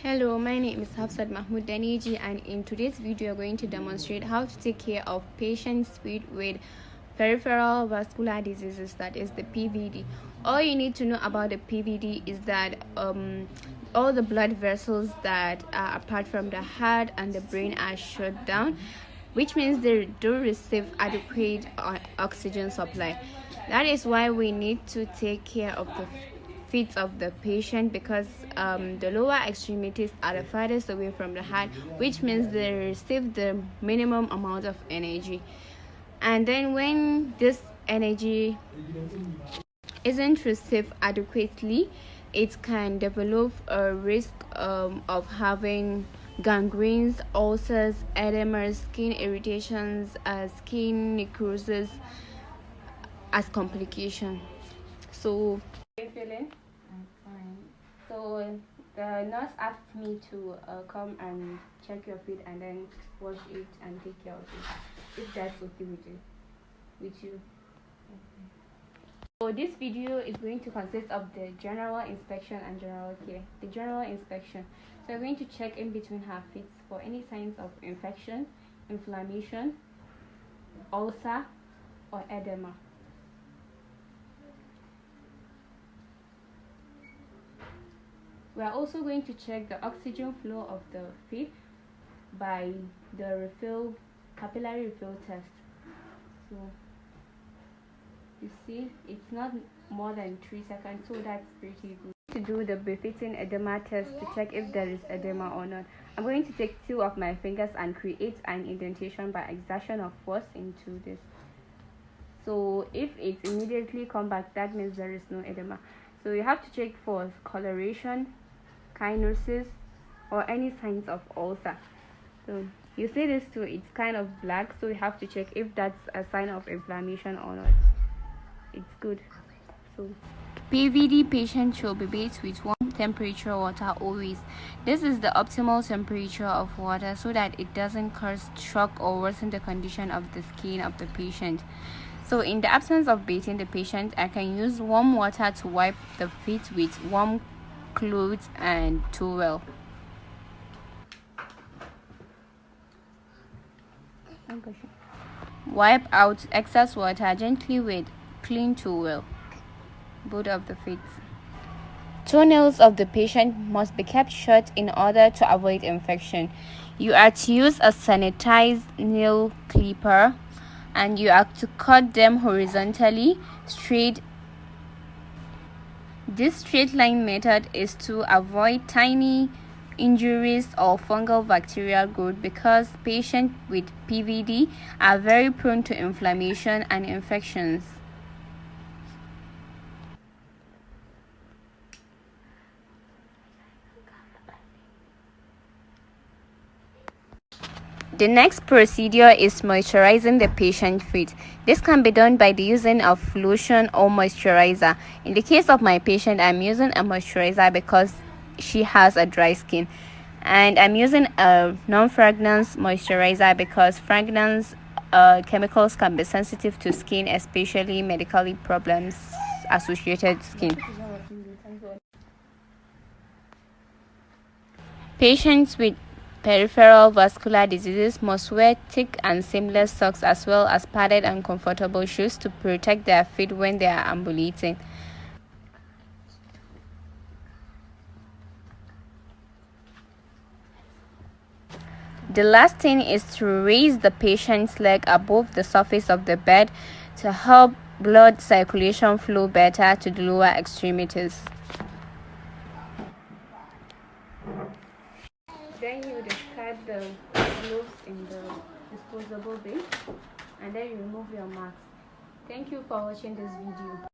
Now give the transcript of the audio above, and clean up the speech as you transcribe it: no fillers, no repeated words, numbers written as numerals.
Hello, my name is Hafsat Mahmoud Daniji, and in today's video we are going to demonstrate how to take care of patients with peripheral vascular diseases, that is the PVD. All you need to know about the PVD is that all the blood vessels that are apart from the heart and the brain are shut down, which means they don't receive adequate oxygen supply. That is why we need to take care of the feet of the patient, because the lower extremities are the farthest away from the heart, which means they receive the minimum amount of energy. And then when this energy isn't received adequately, it can develop a risk of having gangrenes, ulcers, edema, skin irritations, skin necrosis as complication. So, how are you feeling? I'm fine. So the nurse asked me to come and check your feet and then wash it and take care of it, if that's okay with you. Okay. So this video is going to consist of the general inspection and general care. The general inspection. So we're going to check in between her feet for any signs of infection, inflammation, ulcer, or edema. We are also going to check the oxygen flow of the feet by the capillary refill test. So you see, it's not more than 3 seconds, so that's pretty good. To do the befitting edema test to check if there is edema or not, I'm going to take 2 of my fingers and create an indentation by exertion of force into this. So if it immediately comes back, that means there is no edema. So you have to check for coloration, cyanosis, or any signs of ulcer. So you see this too, it's kind of black, so you have to check if that's a sign of inflammation or not. It's good. So PVD patients should be bathed with warm temperature water always. This is the optimal temperature of water so that it doesn't cause shock or worsen the condition of the skin of the patient. So in the absence of bathing the patient, I can use warm water to wipe the feet with warm clothes and towel. Wipe out excess water gently with clean towel, both of the feet. Toenails of the patient must be kept shut in order to avoid infection. You are to use a sanitized nail clipper, and you are to cut them horizontally straight. This straight line method is to avoid tiny injuries or fungal bacterial growth, because patients with PVD are very prone to inflammation and infections. The next procedure is moisturizing the patient's feet. This can be done by the using of lotion or moisturizer. In the case of my patient, I'm using a moisturizer because she has a dry skin, and I'm using a non-fragrance moisturizer because fragrance chemicals can be sensitive to skin, especially medically problems associated skin. Patients with peripheral vascular diseases must wear thick and seamless socks as well as padded and comfortable shoes to protect their feet when they are ambulating. The last thing is to raise the patient's leg above the surface of the bed to help blood circulation flow better to the lower extremities. Then you discard the gloves in the disposable bin, and then you remove your mask. Thank you for watching this video.